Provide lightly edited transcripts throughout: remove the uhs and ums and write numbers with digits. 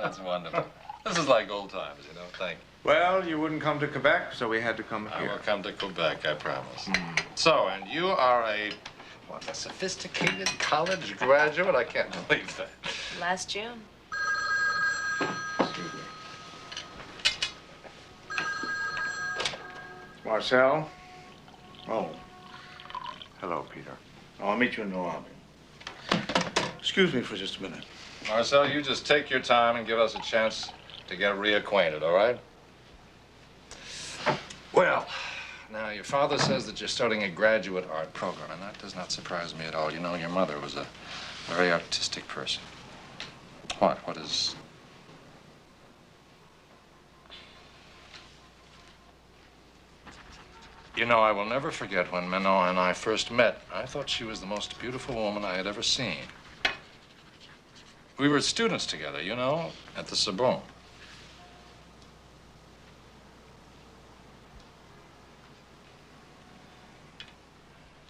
That's wonderful. This is like old times, you know. Thank you. Well, you wouldn't come to Quebec, so we had to come I here. will come to Quebec, I promise. So, and you are a sophisticated college graduate? I can't believe that. Last June. Excuse me. Marcel? Oh. Hello, Peter. I'll meet you in the lobby. Excuse me for just a minute. Marcel, you just take your time and give us a chance to get reacquainted, all right? Well, now, your father says that you're starting a graduate art program, and that does not surprise me at all. You know, your mother was a very artistic person. What? What is... You know, I will never forget when Manon and I first met. I thought she was the most beautiful woman I had ever seen. We were students together, you know, at the Sorbonne.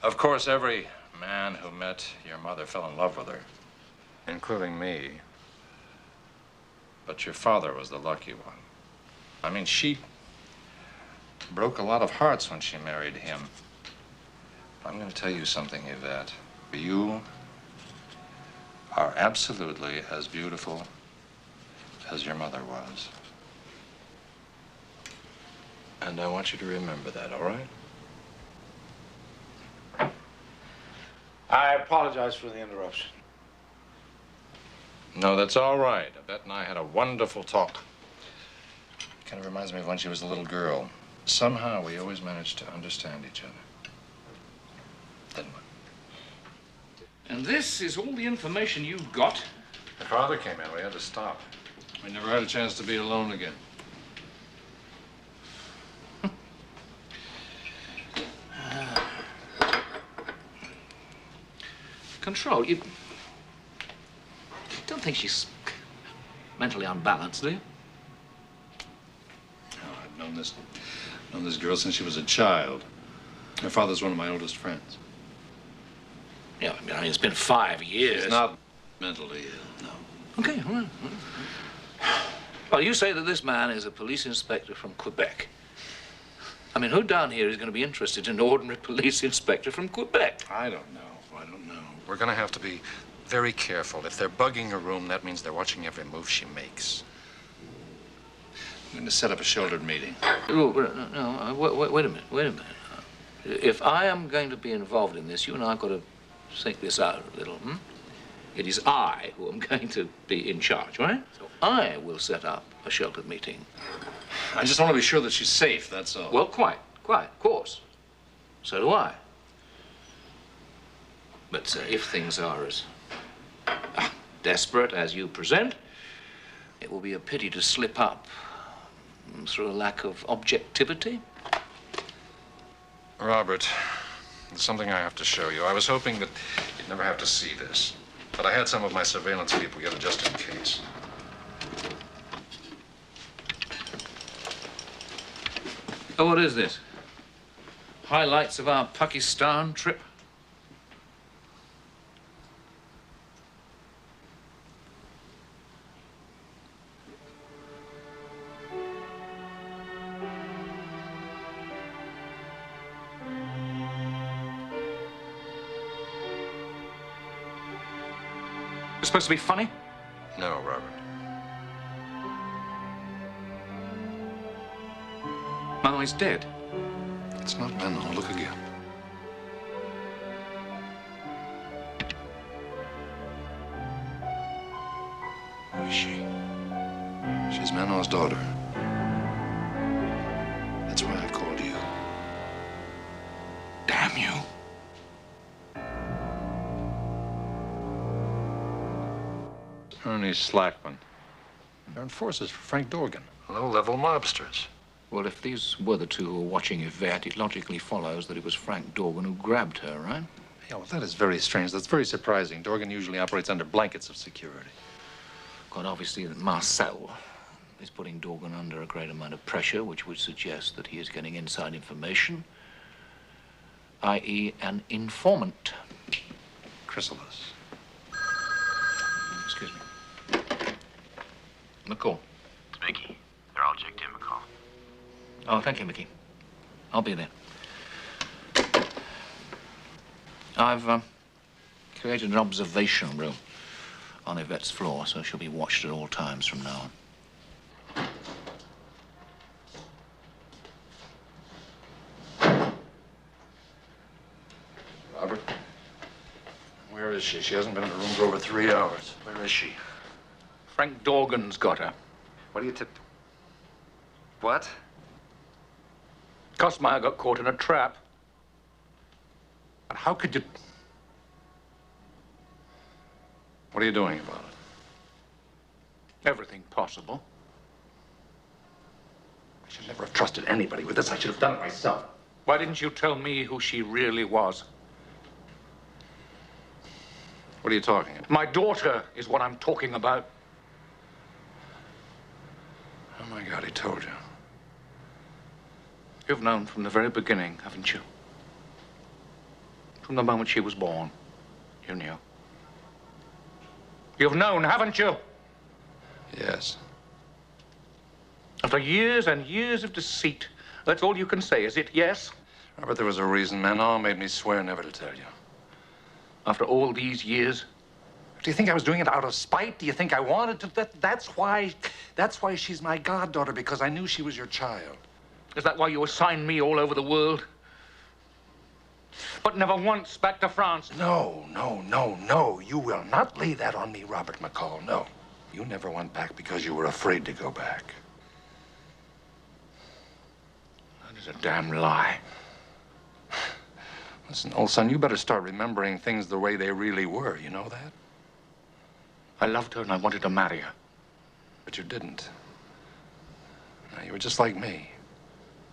Of course, every man who met your mother fell in love with her, including me. But your father was the lucky one. I mean, she broke a lot of hearts when she married him. I'm going to tell you something, Yvette. You are absolutely as beautiful as your mother was. And I want you to remember that, all right? I apologize for the interruption. No, that's all right. Yvette and I had a wonderful talk. Kind of reminds me of when she was a little girl. Somehow we always managed to understand each other. Didn't we? And this is all the information you've got? My father came in. We had to stop. We never had a chance to be alone again. Control, you don't think she's mentally unbalanced, do you? Oh, I've known this girl since she was a child. Her father's one of my oldest friends. Yeah, I mean, it's been 5 years. She's not mentally ill, no. Okay, all right. Well, you say that this man is a police inspector from Quebec. I mean, who down here is going to be interested in an ordinary police inspector from Quebec? I don't know. We're going to have to be very careful. If they're bugging a room, that means they're watching every move she makes. I'm going to set up a shouldered meeting. No, wait a minute. If I am going to be involved in this, you and I have got to think this out a little, It is I who am going to be in charge, right? So I will set up a sheltered meeting. I just want to be sure that she's safe, that's all. Well, quite, of course. So do I. But if things are as desperate as you present, it will be a pity to slip up through a lack of objectivity. Robert, there's something I have to show you. I was hoping that you'd never have to see this, but I had some of my surveillance people get it just in case. Oh, what is this? Highlights of our Pakistan trip? It's supposed to be funny? No, Robert. Manon is dead. It's not Manon. Look again. Who is she? She's Manon's daughter. That's why I called you. Damn you. Ernie Slackman. They're enforcers for Frank Dorgan. Low-level mobsters. Well, if these were the two who were watching Yvette, it logically follows that it was Frank Dorgan who grabbed her, right? Yeah, well, that is very strange. That's very surprising. Dorgan usually operates under blankets of security. Quite obviously that Marcel is putting Dorgan under a great amount of pressure, which would suggest that he is getting inside information, i.e. an informant. Chrysalis. McCall. It's Mickey. They're all checked in, McCall. Oh, thank you, Mickey. I'll be there. I've created an observation room on Yvette's floor, so she'll be watched at all times from now on. Robert, where is she? She hasn't been in her room for over 3 hours. Where is she? Frank Dorgan's got her. What do you What? Kosmeyer got caught in a trap. And how could you... What are you doing about it? Everything possible. I should never have trusted anybody with this. I should have done it myself. Why didn't you tell me who she really was? What are you talking about? My daughter is what I'm talking about. Oh, my God, he told you. You've known from the very beginning, haven't you? From the moment she was born, you knew. You've known, haven't you? Yes. After years and years of deceit, that's all you can say, is it? Yes? Robert, there was a reason. Manon made me swear never to tell you. After all these years? Do you think I was doing it out of spite? Do you think I wanted to? That's why she's my goddaughter, because I knew she was your child. Is that why you assigned me all over the world? But never once back to France? No, no, no, no. You will not lay that on me, Robert McCall. No. You never went back because you were afraid to go back. That is a damn lie. Listen, old son, you better start remembering things the way they really were. You know that? I loved her and I wanted to marry her. But you didn't. No, you were just like me.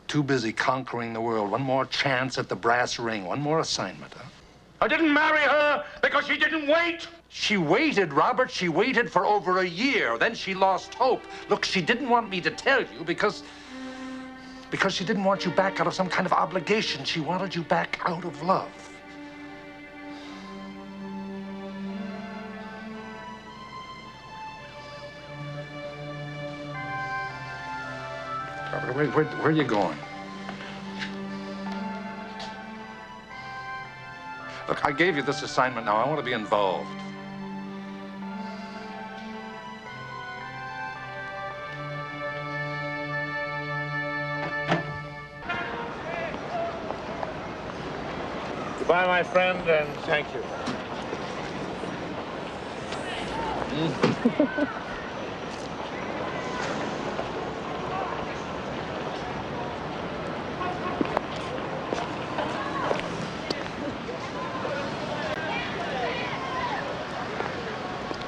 Too busy conquering the world. One more chance at the brass ring. One more assignment, huh? I didn't marry her because she didn't wait. She waited, Robert. She waited for over a year. Then she lost hope. Look, she didn't want me to tell you because she didn't want you back out of some kind of obligation. She wanted you back out of love. Robert, where are you going? Look, I gave you this assignment now. I want to be involved. Goodbye, my friend, and thank you.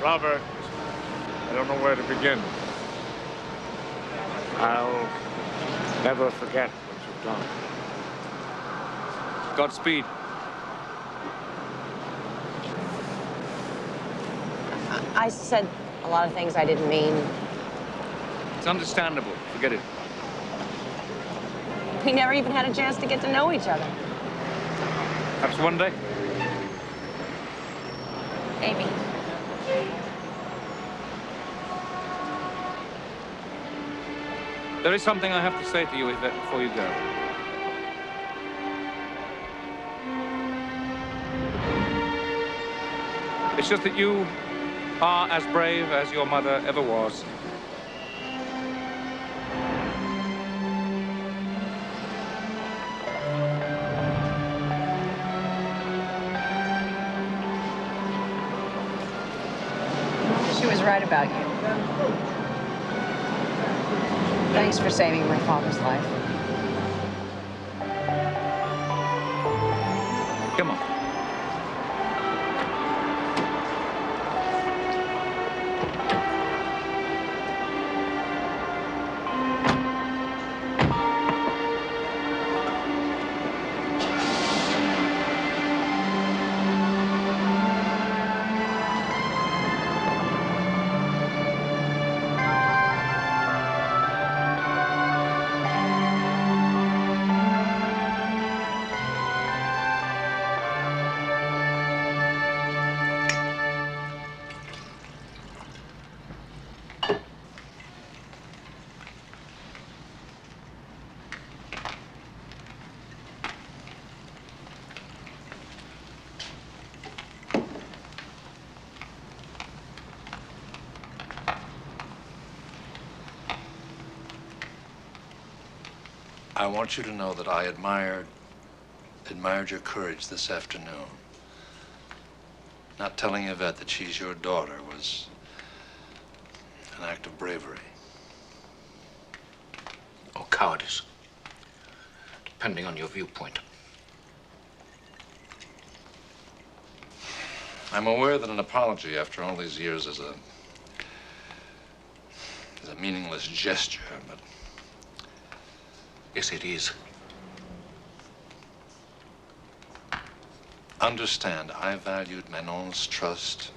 Robert, I don't know where to begin. I'll never forget what you've done. Godspeed. I said a lot of things I didn't mean. It's understandable. Forget it. We never even had a chance to get to know each other. Perhaps one day. Amy. There is something I have to say to you, Yvette, before you go. It's just that you are as brave as your mother ever was. She was right about you. Thanks for saving my father's life. Come on. I want you to know that I admired your courage this afternoon. Not telling Yvette that she's your daughter was an act of bravery. Or cowardice, depending on your viewpoint. I'm aware that an apology after all these years is a meaningless gesture, but... Yes, it is. Understand, I valued Manon's trust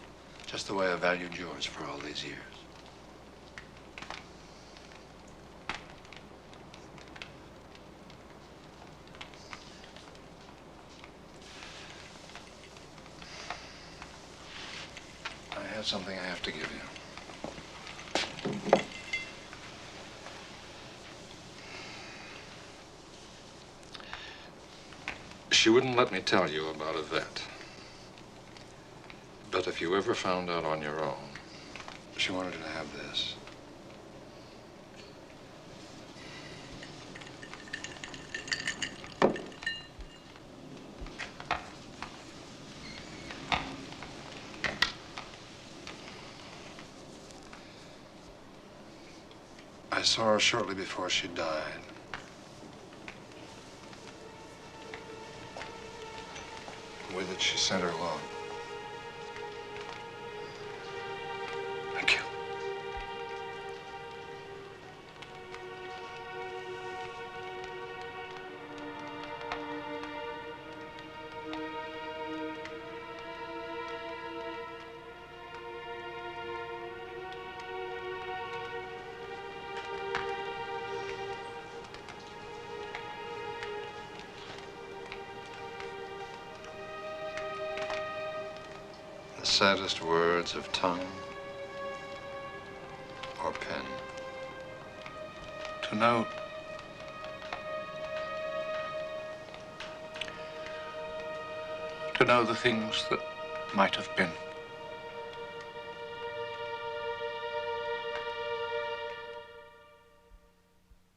just the way I valued yours for all these years. I have something I have to give you. She wouldn't let me tell you about Yvette. But if you ever found out on your own, she wanted you to have this. I saw her shortly before she died. With it, she sent her love. Thank you. The saddest words of tongue or pen. To know the things that might have been.